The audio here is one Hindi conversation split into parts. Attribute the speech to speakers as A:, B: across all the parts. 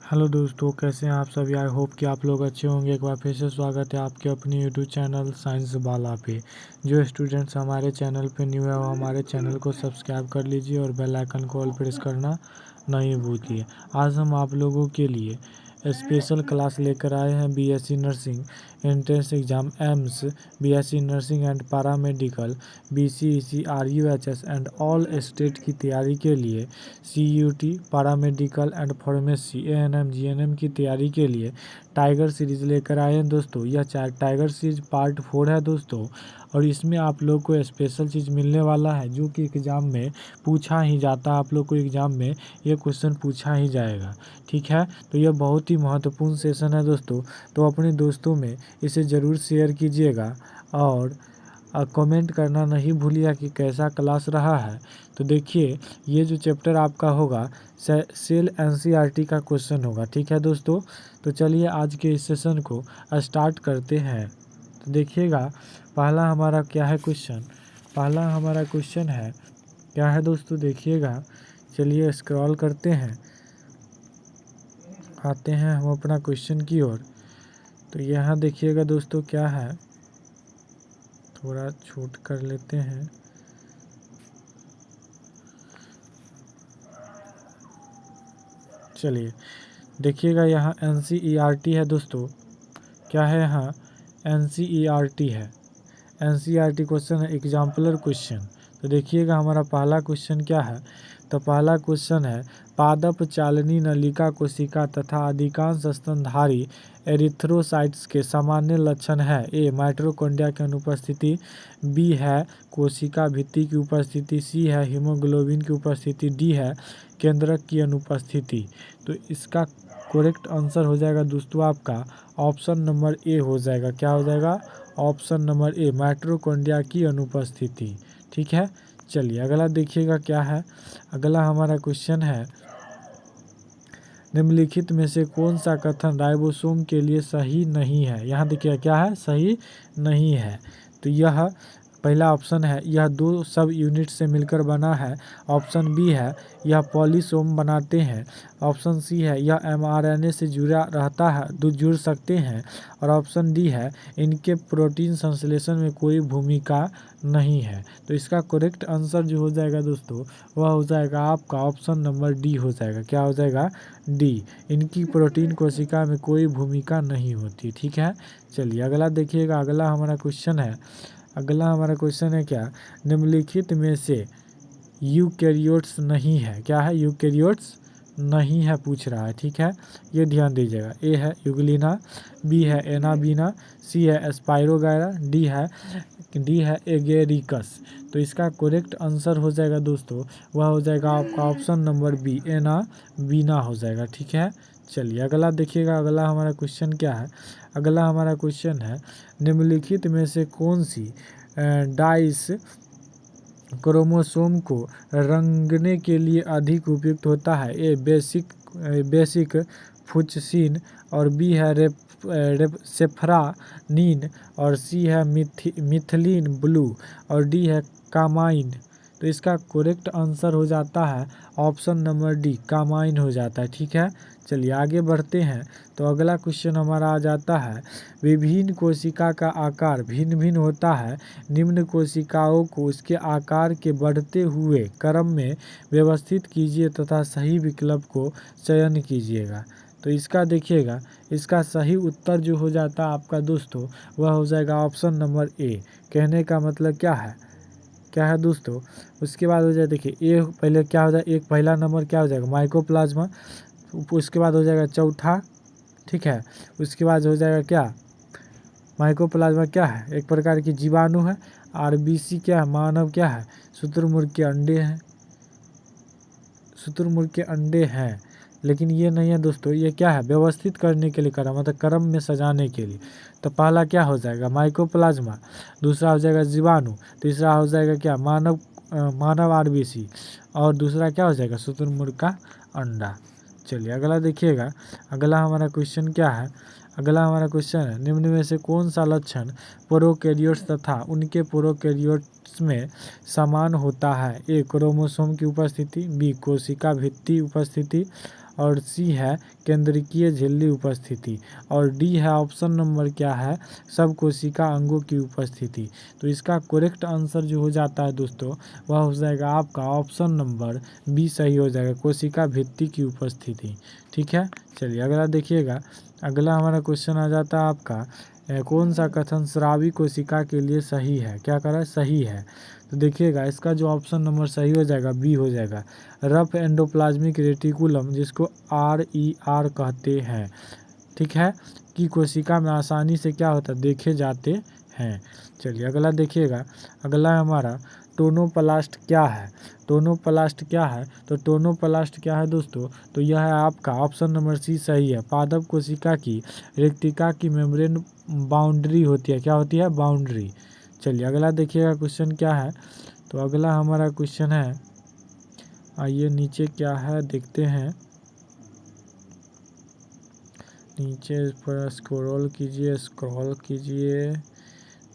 A: हेलो दोस्तों, कैसे हैं आप सभी। आई होप कि आप लोग अच्छे होंगे। एक बार फिर से स्वागत है आपके अपने यूट्यूब चैनल साइंस बाला पे। जो स्टूडेंट्स हमारे चैनल पे न्यू है वो हमारे चैनल को सब्सक्राइब कर लीजिए और बेल आइकन को ऑल प्रेस करना नहीं भूलिए। आज हम आप लोगों के लिए स्पेशल क्लास लेकर आए हैं BSc nursing entrance exam AIIMS, BSc nursing and paramedical, BCEC, RUHS and all state की तैयारी के लिए, CUET, paramedical and pharmacy, ANM, GNM की तैयारी के लिए टाइगर सीरीज़ लेकर आए हैं दोस्तों। यह टाइगर सीरीज पार्ट 4 है दोस्तों, और इसमें आप लोग को स्पेशल चीज़ मिलने वाला है जो कि एग्ज़ाम में पूछा ही जाता है। आप लोग को एग्ज़ाम में ये क्वेश्चन पूछा ही जाएगा, ठीक है। तो यह बहुत ही महत्वपूर्ण सेशन है दोस्तों, तो अपने दोस्तों में इसे ज़रूर शेयर कीजिएगा और कमेंट करना नहीं भूलिएगा कि कैसा क्लास रहा है। तो देखिए, ये जो चैप्टर आपका होगा सेल एनसीईआरटी का क्वेश्चन होगा, ठीक है दोस्तों। तो चलिए आज के इस सेशन को स्टार्ट करते हैं। तो देखिएगा, पहला हमारा क्या है क्वेश्चन। पहला हमारा क्वेश्चन है क्या है दोस्तों, देखिएगा। चलिए स्क्रॉल करते हैं, आते हैं हम अपना क्वेश्चन की ओर। तो यहाँ देखिएगा दोस्तों क्या है, थोड़ा छूट कर लेते हैं। चलिए देखिएगा, यहाँ एनसीईआरटी है दोस्तों। क्या है यहाँ, एनसीईआरटी है। एनसीईआरटी क्वेश्चन है, एग्जाम्पलर क्वेश्चन। तो देखिएगा हमारा पहला क्वेश्चन क्या है। तो पहला क्वेश्चन है, पादप चालनी नलिका कोशिका तथा अधिकांश स्तनधारी एरिथ्रोसाइट्स के सामान्य लक्षण है। ए, माइटोकॉन्ड्रिया की अनुपस्थिति, बी है कोशिका भित्ति की उपस्थिति, सी है हीमोग्लोबिन की उपस्थिति, डी है केंद्रक की अनुपस्थिति। तो इसका करेक्ट आंसर हो जाएगा दोस्तों आपका ऑप्शन नंबर ए हो जाएगा। क्या हो जाएगा, ऑप्शन नंबर ए, माइटोकॉन्ड्रिया की अनुपस्थिति, ठीक है। चलिए अगला देखिएगा क्या है। अगला हमारा क्वेश्चन है, निम्नलिखित में से कौन सा कथन राइबोसोम के लिए सही नहीं है। यहाँ देखिए क्या है, सही नहीं है। तो यह पहला ऑप्शन है, यह दो सब यूनिट से मिलकर बना है। ऑप्शन बी है, यह पॉलीसोम बनाते हैं। ऑप्शन सी है, यह एमआरएनए से जुड़ा रहता है, जुड़ सकते हैं। और ऑप्शन डी है, इनके प्रोटीन संश्लेषण में कोई भूमिका नहीं है। तो इसका करेक्ट आंसर जो हो जाएगा दोस्तों, वह हो जाएगा आपका ऑप्शन नंबर डी हो जाएगा। क्या हो जाएगा, डी, इनकी प्रोटीन कोशिका में कोई भूमिका नहीं होती, ठीक है। चलिए अगला देखिएगा, अगला हमारा क्वेश्चन है। अगला हमारा क्वेश्चन है क्या, निम्नलिखित में से यूकैरियोट्स नहीं है। क्या है, यूकैरियोट्स नहीं है पूछ रहा है, ठीक है। ये ध्यान दीजिएगा। ए है यूग्लिना, बी है एनाबीना, सी है स्पाइरोगायरा, डी है एगेरिकस। तो इसका करेक्ट आंसर हो जाएगा दोस्तों, वह हो जाएगा आपका ऑप्शन नंबर बी, एनाबीना हो जाएगा, ठीक है। चलिए अगला देखिएगा, अगला हमारा क्वेश्चन क्या है। अगला हमारा क्वेश्चन है, निम्नलिखित में से कौन सी डाइस क्रोमोसोम को रंगने के लिए अधिक उपयुक्त होता है। ए, बेसिक फुचसिन, और बी है सेफ्रानीन, और सी है मिथिलीन ब्लू, और डी है कामाइन। तो इसका करेक्ट आंसर हो जाता है ऑप्शन नंबर डी, कामाइन हो जाता है, ठीक है। चलिए आगे बढ़ते हैं। तो अगला क्वेश्चन हमारा आ जाता है, विभिन्न कोशिका का आकार भिन्न भिन्न होता है। निम्न कोशिकाओं को उसके आकार के बढ़ते हुए क्रम में व्यवस्थित कीजिए तथा सही विकल्प को चयन कीजिएगा। तो इसका देखिएगा, इसका सही उत्तर जो हो जाता है आपका दोस्तों, वह हो जाएगा ऑप्शन नंबर ए। कहने का मतलब क्या है दोस्तों। उसके बाद हो जाए, देखिए ए पहले क्या हो जाए, एक पहला नंबर क्या हो जाएगा, माइकोप्लाज्मा। उसके बाद हो जाएगा चौथा, ठीक है। उसके बाद हो जाएगा क्या, माइकोप्लाज्मा क्या है, एक प्रकार की जीवाणु है। आरबीसी क्या है, मानव क्या है, शुतुरमुर्ग के अंडे हैं। शुतुरमुर्ग के अंडे हैं, लेकिन ये नहीं है दोस्तों। ये क्या है, व्यवस्थित करने के लिए करा, मतलब क्रम में सजाने के लिए। तो पहला क्या हो जाएगा, माइकोप्लाज्मा। दूसरा हो जाएगा जीवाणु। तीसरा हो जाएगा क्या, मानव आरबीसी। और दूसरा क्या हो जाएगा, शुतुरमुर्ग का अंडा। चलिए अगला देखिएगा, अगला हमारा क्वेश्चन क्या है। अगला हमारा क्वेश्चन है, निम्न में से कौन सा लक्षण प्रोकैरियोट्स तथा उनके प्रोकैरियोट्स में समान होता है। ए, क्रोमोसोम की उपस्थिति, बी, कोशिका भित्ति उपस्थिति, और सी है केंद्रकीय झिल्ली उपस्थिति और डी है ऑप्शन नंबर क्या है सब कोशिका अंगों की उपस्थिति। तो इसका करेक्ट आंसर जो हो जाता है दोस्तों वह हो जाएगा आपका ऑप्शन नंबर बी सही हो जाएगा, कोशिका भित्ति की उपस्थिति। ठीक है, चलिए अगला देखिएगा। अगला हमारा क्वेश्चन आ जाता है आपका कौन सा कथन स्रावी कोशिका के लिए सही है, क्या कह रहा है सही है। तो देखिएगा इसका जो ऑप्शन नंबर सही हो जाएगा बी हो जाएगा, रफ एंडोप्लाज्मिक रेटिकुलम जिसको RER कहते हैं, ठीक है, कि कोशिका में आसानी से क्या होता है देखे जाते हैं। चलिए अगला देखिएगा, अगला हमारा टोनोप्लास्ट क्या है। टोनोप्लास्ट क्या है, तो टोनोप्लास्ट क्या है दोस्तों, तो यह है आपका ऑप्शन नंबर सी सही है, पादप कोशिका की रेक्टिका की मेम्ब्रेन बाउंड्री होती है, क्या होती है बाउंड्री। चलिए अगला देखिएगा क्वेश्चन क्या है। तो अगला हमारा क्वेश्चन है, आइए नीचे क्या है देखते हैं, नीचे पर स्क्रॉल कीजिए।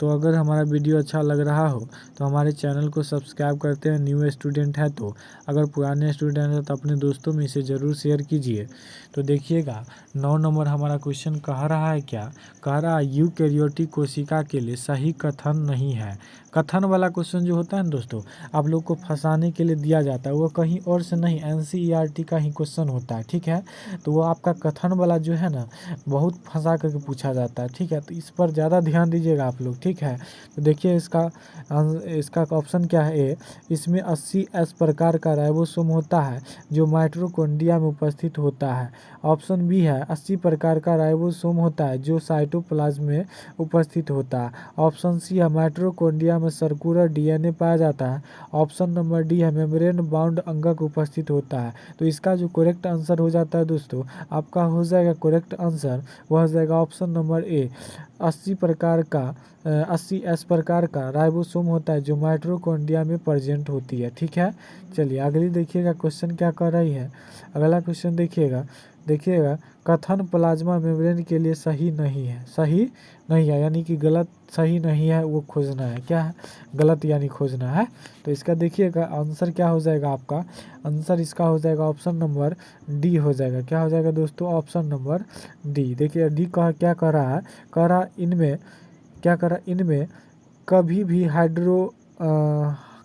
A: तो अगर हमारा वीडियो अच्छा लग रहा हो तो हमारे चैनल को सब्सक्राइब करते हैं, न्यू स्टूडेंट है तो, अगर पुराने स्टूडेंट हैं तो अपने दोस्तों में इसे ज़रूर शेयर कीजिए। तो देखिएगा 9 नंबर हमारा क्वेश्चन कह रहा है क्या, कह रहा है यूकैरियोटिक कोशिका के लिए सही कथन नहीं है। कथन वाला क्वेश्चन जो होता है ना दोस्तों आप लोग को फंसाने के लिए दिया जाता है, वो कहीं और से नहीं NCERT का ही क्वेश्चन होता है, ठीक है। तो वो आपका कथन वाला जो है ना बहुत फंसा करके पूछा जाता है, ठीक है। तो इस पर ज़्यादा ध्यान दीजिएगा आप लोग, ठीक है। तो देखिए इसका ऑप्शन क्या है ए, इसमें 80S प्रकार का राइबोसोम होता है जो माइटोकॉन्ड्रिया में उपस्थित होता है। ऑप्शन बी है 80 प्रकार का राइबोसोम होता है जो साइटोप्लाज्म में उपस्थित होता है। ऑप्शन सी है माइटोकॉन्ड्रिया में सर्कुलर DNA पाया जाता है। ऑप्शन नंबर डी है मेम्ब्रेन बाउंड अंगक उपस्थित होता है। तो इसका जो करेक्ट आंसर हो जाता है दोस्तों आपका हो जाएगा करेक्ट आंसर वह हो जाएगा ऑप्शन नंबर ए, 80S प्रकार का राइबोसोम होता है जो माइटोकॉन्ड्रिया में प्रेजेंट होती है, ठीक है। चलिए अगली देखिएगा क्वेश्चन क्या कर रही है। अगला क्वेश्चन देखिएगा कथन प्लाज्मा मेम्ब्रेन के लिए सही नहीं है, सही नहीं है यानी कि गलत, सही नहीं है वो खोजना है, क्या है गलत यानी खोजना है। तो इसका देखिएगा आंसर क्या हो जाएगा, आपका आंसर इसका हो जाएगा ऑप्शन नंबर डी हो जाएगा, क्या हो जाएगा दोस्तों ऑप्शन नंबर डी। देखिए डी क्या कह रहा है, कह रहा इनमें कभी भी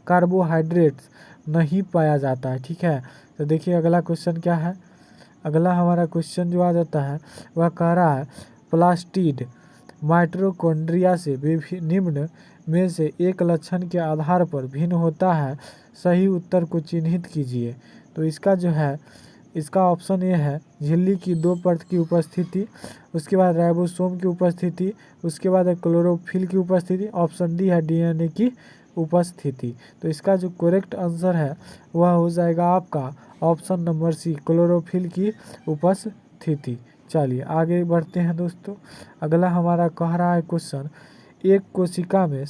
A: कार्बोहाइड्रेट्स नहीं पाया जाता है, ठीक है। तो देखिए अगला क्वेश्चन क्या है, अगला हमारा क्वेश्चन जो आ जाता है वह कह रहा है प्लास्टिड माइटोकॉन्ड्रिया से निम्न में से एक लक्षण के आधार पर भिन्न होता है, सही उत्तर को चिन्हित कीजिए। तो इसका जो है इसका ऑप्शन ए है झिल्ली की 2 परत की उपस्थिति, उसके बाद राइबोसोम की उपस्थिति, उसके बाद क्लोरोफिल की उपस्थिति, ऑप्शन डी है DNA की उपस्थिति। तो इसका जो करेक्ट आंसर है वह हो जाएगा आपका ऑप्शन नंबर सी, क्लोरोफिल की उपस्थिति। चलिए आगे बढ़ते हैं दोस्तों। अगला हमारा कह रहा है क्वेश्चन, एक कोशिका में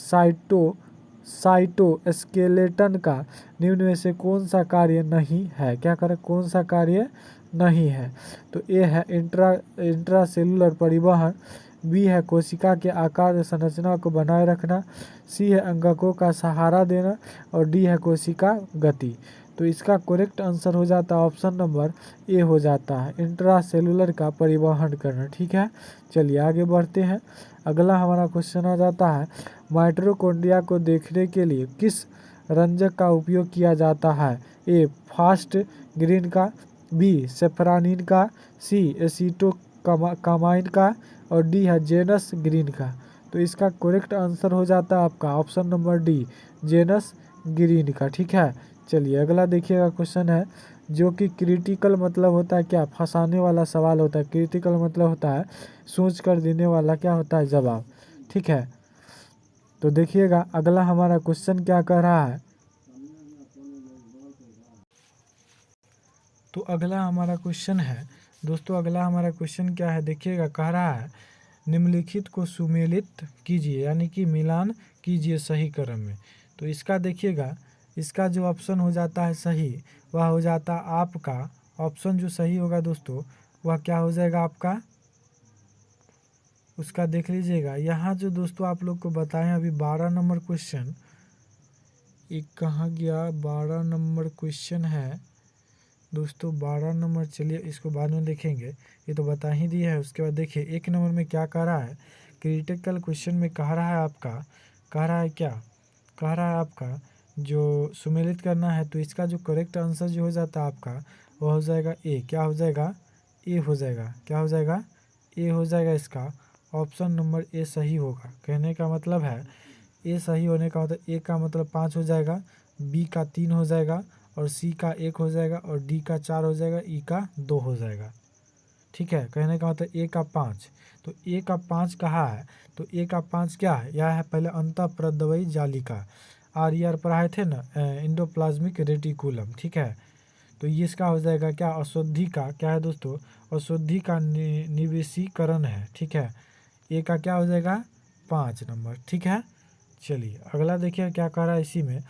A: साइटोस्केलेटन का निम्न में से कौन सा कार्य नहीं है, क्या करें कौन सा कार्य नहीं है। तो ए है इंट्रासेलुलर परिवहन, बी है कोशिका के आकार संरचना को बनाए रखना, सी है अंगकों का सहारा देना और डी है कोशिका गति। तो इसका करेक्ट आंसर हो जाता है ऑप्शन नंबर ए हो जाता है, इंट्रासेलुलर का परिवहन करना, ठीक है। चलिए आगे बढ़ते हैं। अगला हमारा क्वेश्चन आ जाता है माइटोकॉन्ड्रिया को देखने के लिए किस रंजक का उपयोग किया जाता है, ए फास्ट ग्रीन का, बी सेफ्रानिन का, सी एसीटोकामाइन का और डी है जेनस ग्रीन का। तो इसका करेक्ट आंसर हो जाता है आपका option number D, Janus green का, ठीक है। चलिए अगला देखिएगा क्वेश्चन है जो कि क्रिटिकल मतलब होता है क्या, फंसाने वाला सवाल होता है, क्रिटिकल मतलब होता है सोच कर देने वाला क्या होता है जवाब, ठीक है। तो देखिएगा अगला हमारा क्वेश्चन क्या कह रहा है। तो अगला हमारा क्वेश्चन है दोस्तों, अगला हमारा क्वेश्चन क्या है देखिएगा, कह रहा है निम्नलिखित को सुमेलित कीजिए यानी कि मिलान कीजिए सही क्रम में। तो इसका देखिएगा इसका जो ऑप्शन हो जाता है सही वह हो जाता है आपका ऑप्शन जो सही होगा दोस्तों वह क्या हो जाएगा आपका, उसका देख लीजिएगा। यहाँ जो दोस्तों आप लोग को बताएं अभी 12 नंबर क्वेश्चन, एक कहाँ गया 12 नंबर क्वेश्चन है, दोस्तों 12 नंबर, चलिए इसको बाद में देखेंगे, ये तो बता ही दिया है। उसके बाद देखिए 1 नंबर में क्या कह रहा है, क्रिटिकल क्वेश्चन में कह रहा है आपका, कह रहा है क्या, कह रहा है आपका जो सुमेलित करना है, तो इसका जो करेक्ट आंसर जो हो जाता है आपका वो हो जाएगा ए। क्या हो जाएगा, ए हो जाएगा। क्या हो जाएगा, ए हो जाएगा। इसका ऑप्शन नंबर ए सही होगा। कहने का मतलब है ए सही होने का मतलब ए का मतलब 5 हो जाएगा, बी का 3 हो जाएगा, और सी का 1 हो जाएगा, और डी का 4 हो जाएगा, ई का 2 हो जाएगा। ठीक है, कहने का मतलब ए का 5, तो ए का 5 कहाँ है, तो ए का 5 क्या है, यह है पहले अंतःप्रद्रवी जालिका, आर पढ़ाए थे ना, एंडोप्लाज्मिक रेटिकुलम। ठीक है, तो ये इसका हो जाएगा क्या, अशुद्धि का क्या है दोस्तों, अशुद्धि का निवेशीकरण है। ठीक है, ए का क्या हो जाएगा, 5 नंबर। ठीक है, चलिए अगला देखिए क्या कह रहा है इसी में,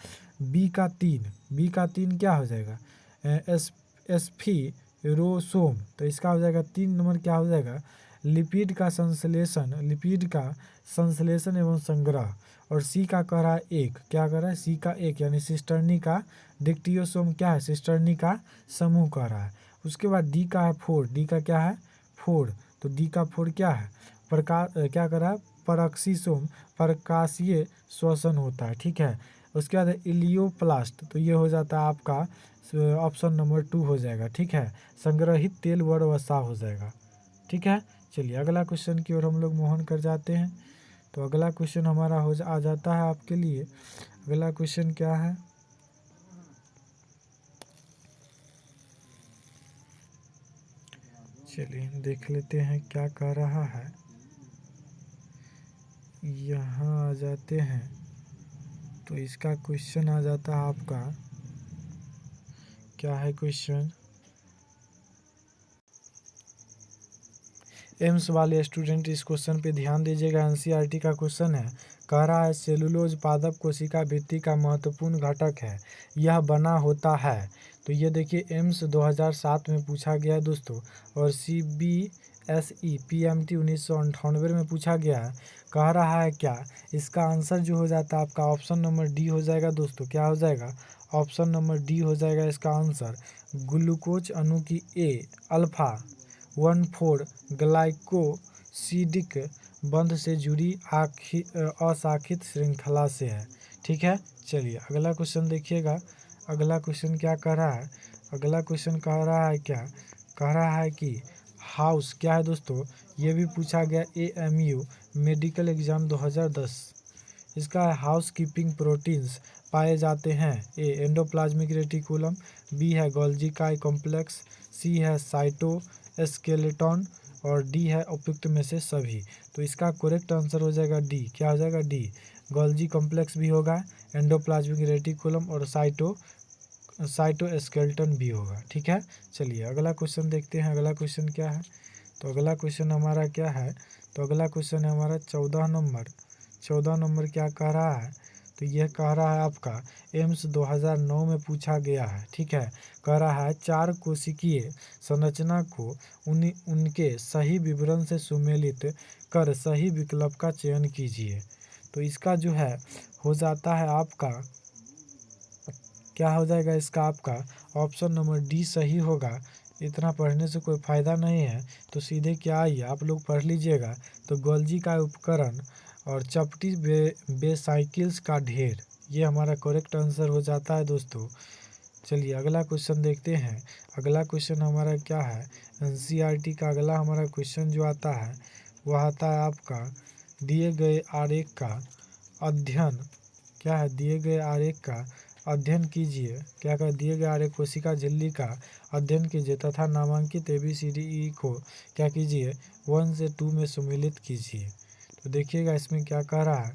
A: बी का 3, बी का 3 क्या हो जाएगा, एस एस्फीरोसोम, तो इसका हो जाएगा 3 नंबर क्या हो जाएगा, लिपिड का संश्लेषण, लिपिड का संश्लेषण एवं संग्रह। और सी का कह रहा है 1, क्या कह रहा है, सी का 1 यानी सिस्टर्नी का डिक्टियोसोम क्या है, सिस्टर्नी का समूह कह रहा है। उसके बाद डी का है 4, डी का क्या है 4, तो डी का 4 क्या है, प्रकाश क्या कर रहा है, परऑक्सीसोम, प्रकाशीय श्वसन होता है। ठीक है, उसके बाद इलियोप्लास्ट, तो ये हो जाता है आपका ऑप्शन नंबर 2 हो जाएगा। ठीक है, संग्रहित तेल व वसा हो जाएगा। ठीक है, चलिए अगला क्वेश्चन की ओर हम लोग मोहन कर जाते हैं। तो अगला क्वेश्चन हमारा आ जाता है आपके लिए। अगला क्वेश्चन क्या है, चलिए देख लेते हैं क्या कह रहा है। यहाँ आ जाते हैं, तो इसका क्वेश्चन आ जाता है आपका, क्या है क्वेश्चन, एम्स वाले स्टूडेंट इस क्वेश्चन पे ध्यान दीजिएगा। एनसीईआरटी का क्वेश्चन है, कह रहा है सेलुलोज पादप कोशिका भित्ति का महत्वपूर्ण घटक है, यह बना होता है। तो ये देखिए एम्स 2007 में पूछा गया है दोस्तों, और CBSE PMT 1998 में पूछा गया है। कह रहा है क्या, इसका आंसर जो हो जाता है आपका ऑप्शन नंबर डी हो जाएगा दोस्तों। क्या हो जाएगा, ऑप्शन नंबर डी हो जाएगा इसका आंसर। ग्लूकोज अणु की ए अल्फा 1,4 ग्लाइकोसिडिक बंध से जुड़ी अशाखित श्रृंखला से है। ठीक है, चलिए अगला क्वेश्चन देखिएगा। अगला क्वेश्चन क्या कह रहा है, अगला क्वेश्चन कह रहा है क्या, कह रहा है कि हाउस क्या है दोस्तों, ये भी पूछा गया AMU मेडिकल एग्जाम 2010। इसका हाउस कीपिंग प्रोटीन्स पाए जाते हैं, ए एंडोप्लाज्मिक रेटिकुलम, बी है गोल्जी का कॉम्प्लेक्स, सी है साइटो स्केलेटन, और डी है उपयुक्त में से सभी। तो इसका करेक्ट आंसर हो जाएगा डी। क्या हो जाएगा, डी, गोल्जी कॉम्प्लेक्स भी होगा, एंडोप्लाज्मिक रेटिकुलम और साइटोस्केलेटन भी होगा। ठीक है, चलिए अगला क्वेश्चन देखते हैं। अगला क्वेश्चन क्या है, तो अगला क्वेश्चन हमारा क्या है, तो अगला क्वेश्चन है हमारा 14 नंबर। 14 नंबर क्या कह रहा है, तो यह कह रहा है आपका एम्स 2009 में पूछा गया है। ठीक है, कह रहा है 4 कोशिकीय संरचना को उनके सही विवरण से सुमेलित कर सही विकल्प का चयन कीजिए। तो इसका जो है हो जाता है आपका, क्या हो जाएगा इसका आपका ऑप्शन नंबर डी सही होगा। इतना पढ़ने से कोई फ़ायदा नहीं है, तो सीधे क्या आइए आप लोग पढ़ लीजिएगा। तो गोल्जी का उपकरण और चपटी बेसाइकिल्स का ढेर, ये हमारा करेक्ट आंसर हो जाता है दोस्तों। चलिए अगला क्वेश्चन देखते हैं। अगला क्वेश्चन हमारा क्या है, एनसीईआरटी का अगला हमारा क्वेश्चन जो आता है वह आता है आपका, दिए गए आरेख का अध्ययन, क्या है, दिए गए आरेख का अध्ययन कीजिए। क्या कर, दिए गए आरेख कोशिका झिल्ली का अध्ययन कीजिए तथा नामांकित ABCDE को क्या कीजिए 1 से 2 में सम्मिलित कीजिए। तो देखिएगा इसमें क्या कह रहा है,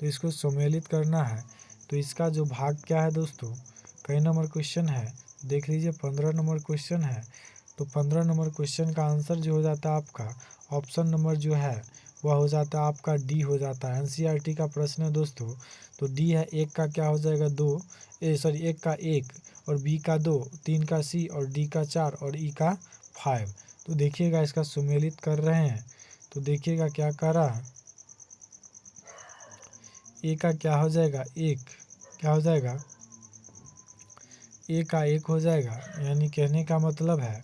A: तो इसको सम्मिलित करना है। तो इसका जो भाग क्या है दोस्तों, कई नंबर क्वेश्चन है, देख लीजिए 15 नंबर क्वेश्चन है। तो 15 नंबर क्वेश्चन का आंसर जो हो जाता है आपका ऑप्शन नंबर जो है वह हो जाता है आपका डी हो जाता है। एनसीईआरटी का प्रश्न है दोस्तों। तो डी है, एक का क्या हो जाएगा 2, एक का 1, और बी का 2, 3 का सी, और डी का 4, और ई का 5। तो देखिएगा इसका सुमेलित कर रहे हैं, तो देखिएगा क्या कर रहा है, ए का क्या हो जाएगा 1, क्या हो जाएगा ए का 1 हो जाएगा, यानी कहने का मतलब है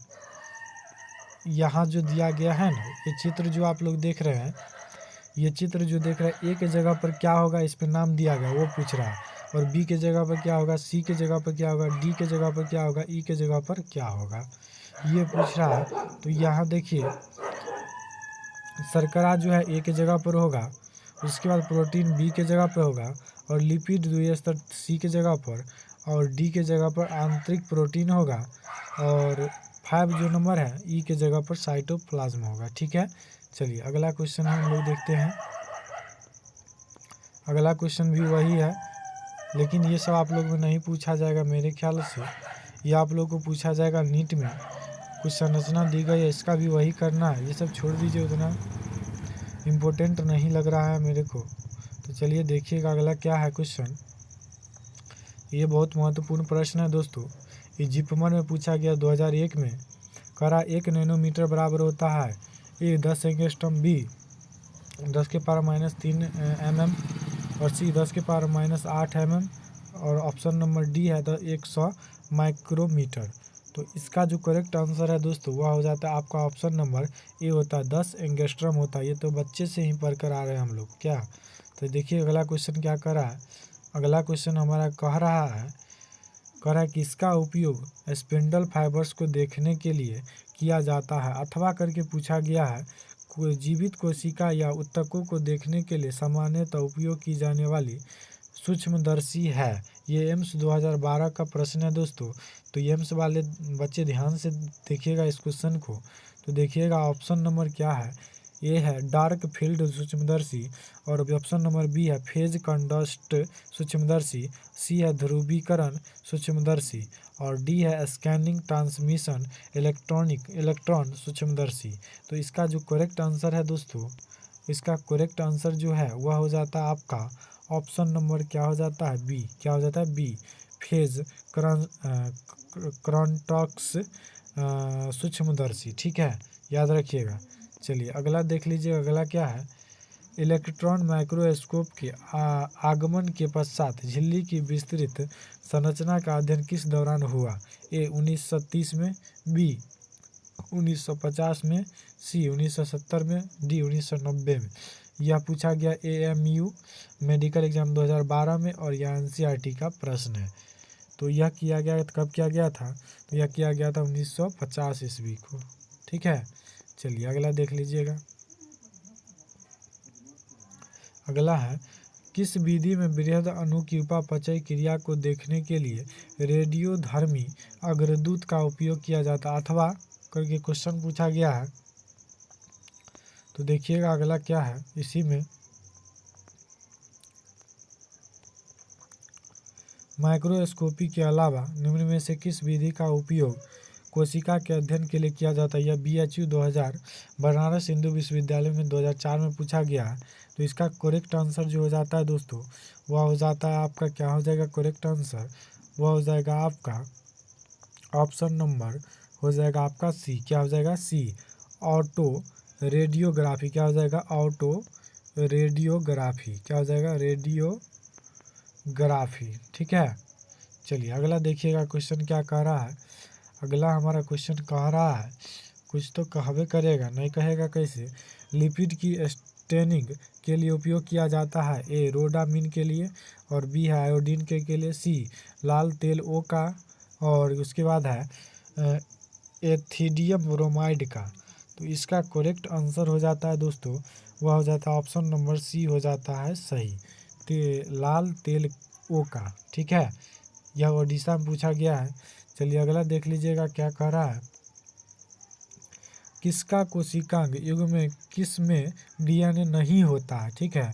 A: यहाँ जो दिया गया है ना, ये चित्र जो आप लोग देख रहे हैं, ये चित्र जो देख रहे हैं, ए के जगह पर क्या होगा इस पे नाम दिया गया वो पूछ रहा है, और बी के जगह पर क्या होगा, सी के जगह पर क्या होगा, डी के जगह पर क्या होगा, ई के जगह पर क्या होगा, ये पूछ रहा है। तो यहाँ देखिए शर्करा जो है ए के जगह पर होगा, उसके बाद प्रोटीन बी के जगह पर होगा, और लिपिड द्वितीय स्तर सी के जगह पर, और डी के जगह पर आंतरिक प्रोटीन होगा, और 5 जो नंबर है ई के जगह पर साइटोप्लाज्म होगा। ठीक है, चलिए अगला क्वेश्चन हम लोग देखते हैं। अगला क्वेश्चन भी वही है, लेकिन ये सब आप लोग में नहीं पूछा जाएगा मेरे ख्याल से, ये आप लोग को पूछा जाएगा नीट में। कुछ संरचना दी गई है, इसका भी वही करना है, ये सब छोड़ दीजिए, उतना इम्पोर्टेंट नहीं लग रहा है मेरे को। तो चलिए देखिएगा अगला क्या है क्वेश्चन। ये बहुत महत्वपूर्ण प्रश्न है दोस्तों, ये जिपमर में पूछा गया 2001 में। करा 1 नैनोमीटर बराबर होता है ए 10 एंगस्ट्रॉम, बी 10 के पावर -3 mm, और सी 10 के पावर -8 mm, और ऑप्शन नंबर डी है 100 माइक्रोमीटर। तो इसका जो करेक्ट आंसर है दोस्तों वह हो जाता है आपका ऑप्शन नंबर ए होता है 10 एंगस्ट्रॉम होता है। ये तो बच्चे से ही पढ़ कर आ रहे हैं हम लोग क्या। तो देखिए अगला क्वेश्चन क्या कर रहा है। अगला क्वेश्चन हमारा कह रहा है कि इसका उपयोग स्पिंडल फाइबर्स को देखने के लिए किया जाता है, अथवा करके पूछा गया है कोई जीवित कोशिका या ऊतकों को देखने के लिए सामान्यतः उपयोग की जाने वाली सूक्ष्मदर्शी है। ये एम्स 2012 का प्रश्न है दोस्तों। तो एम्स वाले बच्चे ध्यान से देखिएगा इस क्वेश्चन को। तो देखिएगा ऑप्शन नंबर क्या है, ए है डार्क फील्ड सूक्ष्मदर्शी, और ऑप्शन नंबर बी है फेज कंडस्ट सूक्ष्मदर्शी, सी है ध्रुवीकरण सूक्ष्मदर्शी, और डी है स्कैनिंग ट्रांसमिशन इलेक्ट्रॉन सूक्ष्मदर्शी। तो इसका जो करेक्ट आंसर है दोस्तों, इसका करेक्ट आंसर जो है वह हो जाता है आपका ऑप्शन नंबर क्या हो जाता है, बी। क्या हो जाता है, बी फेज क्रॉन्टॉक्स सूक्ष्मदर्शी। ठीक है, याद रखिएगा। चलिए अगला देख लीजिए, अगला क्या है। इलेक्ट्रॉन माइक्रोस्कोप के आगमन के पश्चात झिल्ली की विस्तृत संरचना का अध्ययन किस दौरान हुआ, ए 1930 में, बी 1950 में, सी 1970 में, डी 1990 में। यह पूछा गया AMU मेडिकल एग्जाम 2012 में, और यह NCERT का प्रश्न है। तो यह किया गया कब किया गया था, तो यह किया गया था 1950 ईस्वी को। ठीक है, चलिए अगला देख लीजिएगा। अगला है किस विधि में बृहद अणु की उपापचय क्रिया को देखने के लिए रेडियोधर्मी अग्रदूत का उपयोग किया जाता, अथवा करके क्वेश्चन पूछा गया है। तो देखिएगा अगला क्या है, इसी में माइक्रोस्कोपी के अलावा निम्न में से किस विधि का उपयोग कोशिका के अध्ययन के लिए किया जाता है। यह BHU 2000 बनारस हिंदू विश्वविद्यालय में 2004 में पूछा गया है। तो इसका करेक्ट आंसर जो हो जाता है दोस्तों, वह हो जाता है आपका क्या हो जाएगा करेक्ट आंसर, वह हो जाएगा आपका ऑप्शन नंबर हो जाएगा आपका सी। क्या हो जाएगा, सी ऑटो रेडियोग्राफी। क्या हो जाएगा, ऑटो रेडियोग्राफी। क्या हो जाएगा, रेडियोग्राफी। ठीक है, चलिए अगला देखिएगा क्वेश्चन क्या कह रहा है। अगला हमारा क्वेश्चन कह रहा है, कुछ तो कहवे करेगा, नहीं कहेगा कैसे। लिपिड की स्टेनिंग के लिए उपयोग किया जाता है, ए रोडामिन के लिए, और बी है आयोडीन के लिए, सी लाल तेल ओ का, और उसके बाद है एथिडियम ब्रोमाइड का। तो इसका करेक्ट आंसर हो जाता है दोस्तों, वह हो जाता है ऑप्शन नंबर सी हो जाता है सही, लाल तेल ओ का। ठीक है, यह ओडिशा में पूछा गया है। चलिए अगला देख लीजिएगा क्या कह रहा है। किसका कोशिकांग युग में किस में DNA नहीं होता है। ठीक है,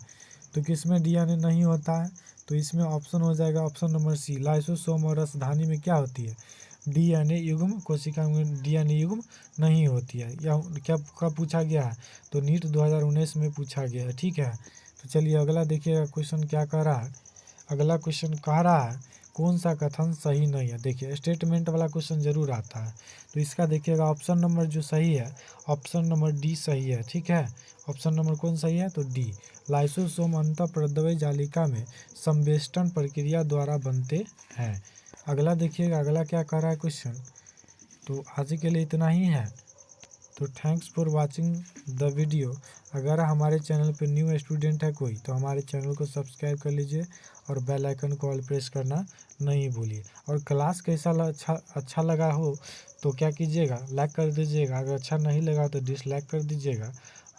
A: तो किस में DNA नहीं होता है, तो इसमें ऑप्शन हो जाएगा ऑप्शन नंबर सी लाइसोसोम और रसधानी में क्या होती है, DNA युग्म। कोशिका में DNA युग्म नहीं होती है। यह क्या कब पूछा गया है, तो नीट 2019 में पूछा गया है। ठीक है, तो चलिए अगला देखिएगा क्वेश्चन क्या कह रहा है। अगला क्वेश्चन कह रहा है कौन सा कथन सही नहीं है। देखिए स्टेटमेंट वाला क्वेश्चन जरूर आता है, तो इसका देखिएगा ऑप्शन नंबर जो सही है, ऑप्शन नंबर डी सही है। ठीक है, ऑप्शन नंबर कौन सही है, तो डी लाइसोसोम अंतःप्रद्रव्य जालिका में संवेष्टन प्रक्रिया द्वारा बनते हैं। अगला देखिएगा, अगला क्या कह रहा है क्वेश्चन। तो आज के लिए इतना ही है। तो thanks for watching the video. अगर हमारे चैनल पे न्यू स्टूडेंट है कोई, तो हमारे चैनल को सब्सक्राइब कर लीजिए और बेल आइकन को ऑल प्रेस करना नहीं भूलिए। और क्लास कैसा अच्छा लगा हो तो क्या कीजिएगा, लाइक कर दीजिएगा। अगर अच्छा नहीं लगा तो डिसलाइक कर दीजिएगा।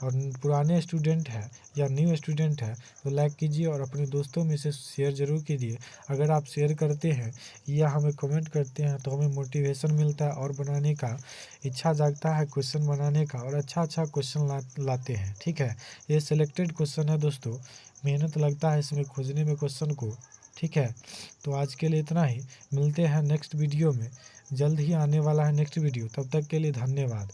A: और पुराने स्टूडेंट है या न्यू स्टूडेंट है तो लाइक कीजिए और अपने दोस्तों में से शेयर ज़रूर कीजिए। अगर आप शेयर करते हैं या हमें कमेंट करते हैं तो हमें मोटिवेशन मिलता है और बनाने का इच्छा जागता है, क्वेश्चन बनाने का, और अच्छा क्वेश्चन लाते हैं। ठीक है, ये सिलेक्टेड क्वेश्चन है दोस्तों, मेहनत लगता है इसमें खोजने में क्वेश्चन को। ठीक है, तो आज के लिए इतना ही। मिलते हैं नेक्स्ट वीडियो में, जल्द ही आने वाला है नेक्स्ट वीडियो। तब तक के लिए धन्यवाद।